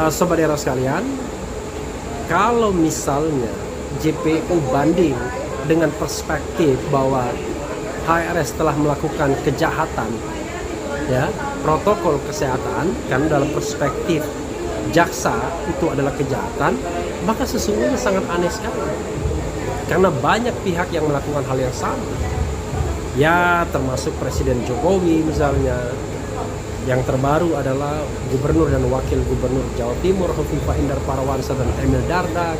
Sobat era sekalian, kalau misalnya JPU banding dengan perspektif bahwa HRS telah melakukan kejahatan, ya, protokol kesehatan, kan dalam perspektif jaksa itu adalah kejahatan, maka sesungguhnya sangat aneh sekali. Karena banyak pihak yang melakukan hal yang sama. Ya, termasuk Presiden Jokowi misalnya. Yang terbaru adalah Gubernur dan Wakil Gubernur Jawa Timur Hovifah Indar Parawansa dan Emil Dardak,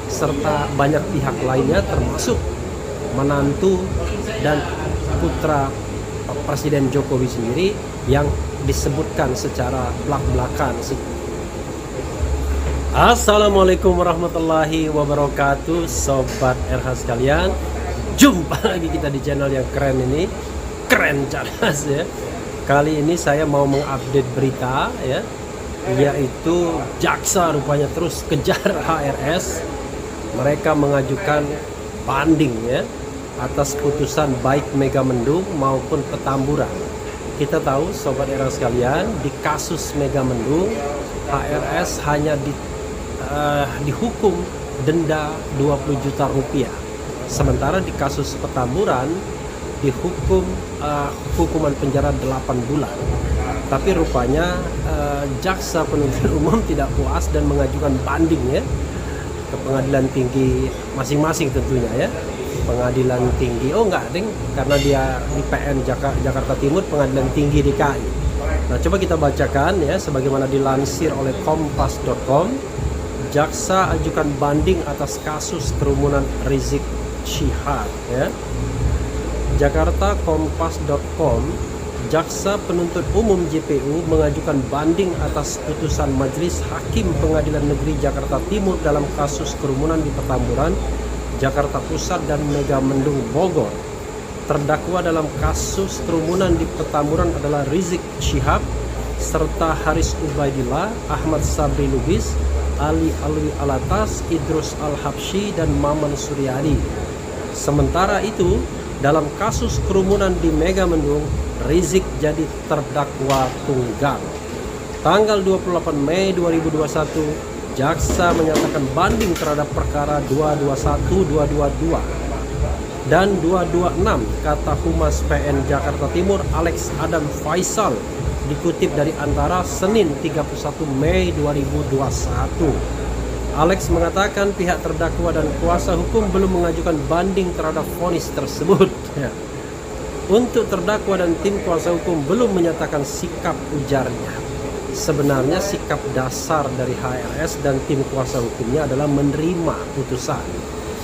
serta banyak pihak lainnya termasuk menantu dan putra Presiden Jokowi sendiri yang disebutkan secara belak-belakan. Assalamualaikum warahmatullahi wabarakatuh, Sobat RH sekalian. Jumpa lagi kita di channel yang keren ini, keren cerdas ya. Kali ini saya mau mengupdate berita ya, yaitu jaksa rupanya terus kejar HRS. Mereka mengajukan banding ya atas putusan baik Megamendung maupun Petamburan. Kita tahu Sobat era sekalian, di kasus Megamendung HRS hanya dihukum denda 20 juta rupiah. Sementara di kasus Petamburan dihukum hukuman penjara 8 bulan. Tapi rupanya jaksa penuntut umum tidak puas dan mengajukan banding ya ke pengadilan tinggi masing-masing tentunya ya. Pengadilan tinggi, karena dia di PN Jakarta Timur, pengadilan tinggi DKI. Nah, coba kita bacakan ya, sebagaimana dilansir oleh kompas.com. Jaksa ajukan banding atas kasus kerumunan Rizik Syihab ya. Jakarta, kompas.com. Jaksa penuntut umum JPU mengajukan banding atas putusan Majelis Hakim Pengadilan Negeri Jakarta Timur dalam kasus kerumunan di Petamburan, Jakarta Pusat dan Megamendung Bogor. Terdakwa dalam kasus kerumunan di Petamburan adalah Rizik Syihab serta Haris Ubaidillah, Ahmad Sabri Lubis, Ali Alwi Alatas, Idrus Al-Habsyi dan Maman Suryadi. Sementara itu, dalam kasus kerumunan di Megamendung, Rizik jadi terdakwa tunggal. Tanggal 28 Mei 2021, jaksa menyatakan banding terhadap perkara 221, 222 dan 226, kata Humas PN Jakarta Timur Alex Adam Faisal, dikutip dari Antara Senin 31 Mei 2021. Alex mengatakan pihak terdakwa dan kuasa hukum belum mengajukan banding terhadap vonis tersebut. Untuk terdakwa dan tim kuasa hukum belum menyatakan sikap, ujarnya. Sebenarnya sikap dasar dari HRS dan tim kuasa hukumnya adalah menerima putusan.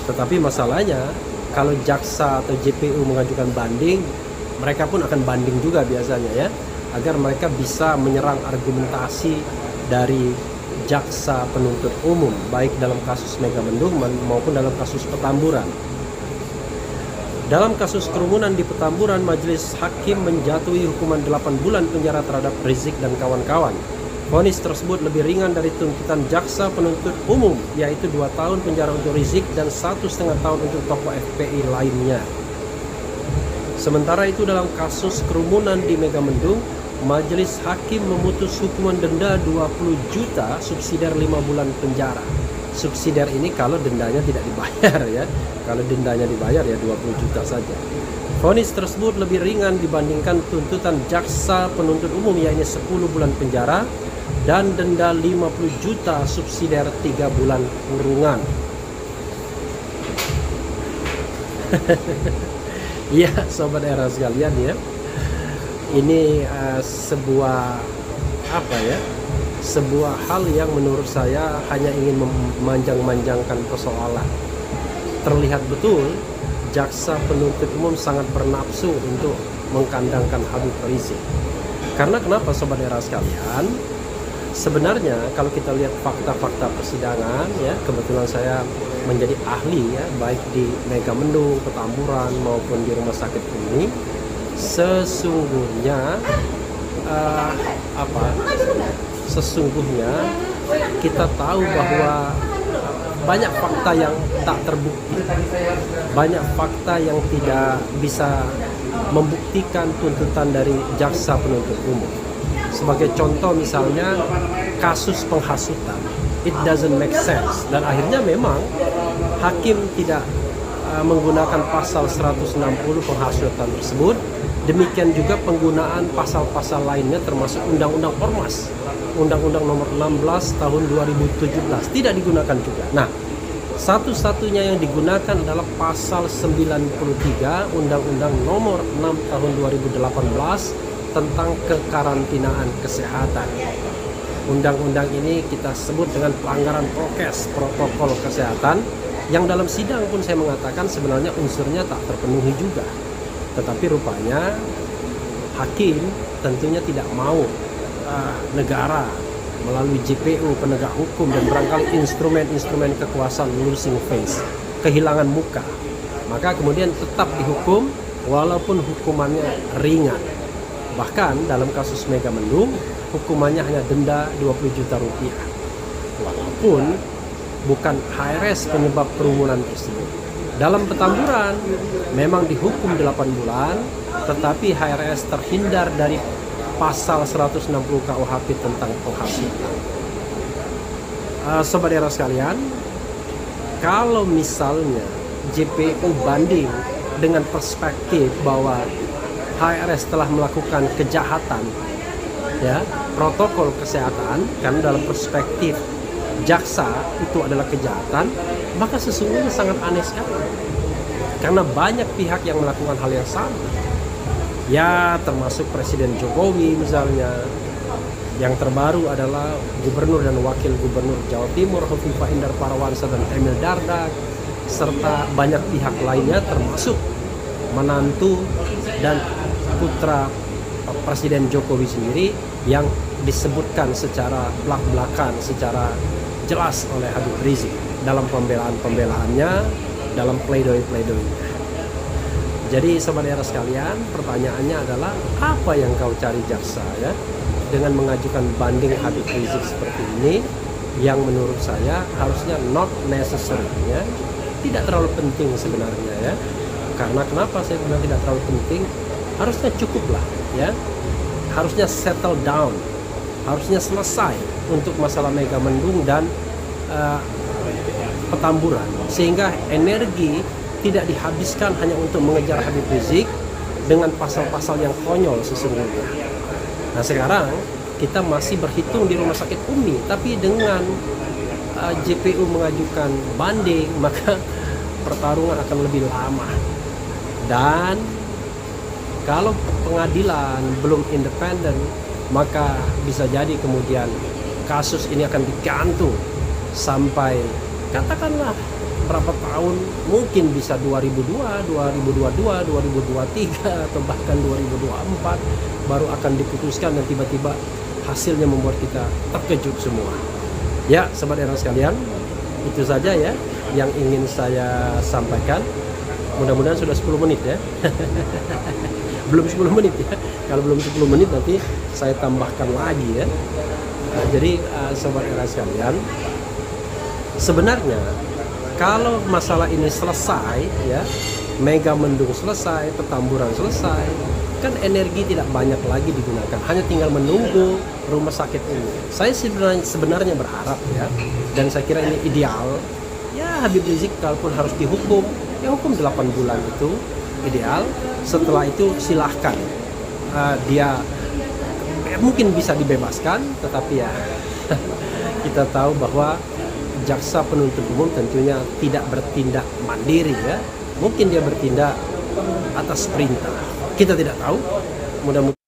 Tetapi masalahnya kalau jaksa atau JPU mengajukan banding, mereka pun akan banding juga biasanya ya, agar mereka bisa menyerang argumentasi dari jaksa penuntut umum, baik dalam kasus Megamendung maupun dalam kasus Petamburan. Dalam kasus kerumunan di Petamburan, Majelis Hakim menjatuhi hukuman 8 bulan penjara terhadap Rizik dan kawan-kawan. Vonis tersebut lebih ringan dari tuntutan jaksa penuntut umum, yaitu 2 tahun penjara untuk Rizik dan 1,5 tahun untuk tokoh FPI lainnya. Sementara itu dalam kasus kerumunan di Megamendung, Majelis Hakim memutus hukuman denda 20 juta subsidiar 5 bulan penjara. Subsidiar ini kalau dendanya tidak dibayar ya. Kalau dendanya dibayar ya 20 juta saja. Vonis tersebut lebih ringan dibandingkan tuntutan jaksa penuntut umum, yaitu 10 bulan penjara dan denda 50 juta subsidiar 3 bulan kurungan. Ya, Sobat era sekalian ya. Ini sebuah sebuah hal yang menurut saya hanya ingin memanjang-manjangkan persoalan. Terlihat betul jaksa penuntut umum sangat bernafsu untuk mengkandangkan Habib Rizik. Karena kenapa, Sobat era sekalian? Sebenarnya kalau kita lihat fakta-fakta persidangan ya, kebetulan saya menjadi ahli ya, baik di Megamendung, Petamburan maupun di rumah sakit ini. Sesungguhnya sesungguhnya kita tahu bahwa banyak fakta yang tak terbukti, banyak fakta yang tidak bisa membuktikan tuntutan dari jaksa penuntut umum. Sebagai contoh misalnya kasus penghasutan, it doesn't make sense, dan akhirnya memang hakim tidak menggunakan pasal 160 penghasutan tersebut. Demikian juga penggunaan pasal-pasal lainnya termasuk Undang-Undang Ormas, Undang-Undang Nomor 16 Tahun 2017 tidak digunakan juga. Nah, satu-satunya yang digunakan adalah pasal 93 Undang-Undang Nomor 6 Tahun 2018 tentang kekarantinaan kesehatan. Undang-undang ini kita sebut dengan pelanggaran prokes, protokol kesehatan, yang dalam sidang pun saya mengatakan sebenarnya unsurnya tak terpenuhi juga. Tetapi rupanya hakim tentunya tidak mau negara melalui JPU, penegak hukum, dan barangkali instrumen-instrumen kekuasaan losing face, kehilangan muka. Maka kemudian tetap dihukum walaupun hukumannya ringan. Bahkan dalam kasus Mega Mendung hukumannya hanya denda 20 juta rupiah. Walaupun bukan HRS penyebab kerumunan tersebut. Dalam Petamburan memang dihukum 8 bulan, tetapi HRS terhindar dari pasal 160 KUHP tentang penghasutan. Sobat era sekalian, kalau misalnya JPU banding dengan perspektif bahwa HRS telah melakukan kejahatan, ya, protokol kesehatan, karena dalam perspektif jaksa itu adalah kejahatan, maka sesungguhnya sangat aneh sekali, karena banyak pihak yang melakukan hal yang sama, ya, termasuk Presiden Jokowi misalnya. Yang terbaru adalah Gubernur dan Wakil Gubernur Jawa Timur Hovifah Indar Parawansa dan Emil Dardak, serta banyak pihak lainnya termasuk menantu dan putra Presiden Jokowi sendiri yang disebutkan secara belak-belakan, secara jelas oleh Habib Rizik dalam pembelaan-pembelaannya, dalam pledoi-pledoinya. Jadi sobat era sekalian, pertanyaannya adalah apa yang kau cari jaksa, ya, dengan mengajukan banding Habib Rizik seperti ini, yang menurut saya harusnya not necessary, ya, tidak terlalu penting sebenarnya, ya. Karena kenapa saya bilang tidak terlalu penting? Harusnya cukup lah, ya. Harusnya settle down, harusnya selesai untuk masalah Mega Mendung dan Petamburan, sehingga energi tidak dihabiskan hanya untuk mengejar Habib Rizik dengan pasal-pasal yang konyol sesungguhnya. Nah, sekarang kita masih berhitung di Rumah Sakit Umi, tapi dengan JPU mengajukan banding, maka pertarungan akan lebih lama. Dan kalau pengadilan belum independen, maka bisa jadi kemudian kasus ini akan digantung sampai katakanlah berapa tahun, mungkin bisa 2002, 2022, 2023, atau bahkan 2024 baru akan diputuskan, dan tiba-tiba hasilnya membuat kita terkejut semua. Ya, sobat era sekalian, itu saja ya yang ingin saya sampaikan. Mudah-mudahan sudah 10 menit ya. Belum 10 menit ya. Kalau belum 10 menit nanti saya tambahkan lagi ya. Jadi sobat era sekalian, sebenarnya kalau masalah ini selesai, ya, Mega Mendung selesai, Petamburan selesai, kan energi tidak banyak lagi digunakan, hanya tinggal menunggu rumah sakit ini. Saya sebenarnya berharap, ya, dan saya kira ini ideal, ya, Habib Rizik kalaupun harus dihukum, ya hukum 8 bulan itu ideal. Setelah itu silahkan dia mungkin bisa dibebaskan, tetapi ya kita tahu bahwa jaksa penuntut umum tentunya tidak bertindak mandiri, ya. Mungkin dia bertindak atas perintah. Kita tidak tahu. Mudah-mudahan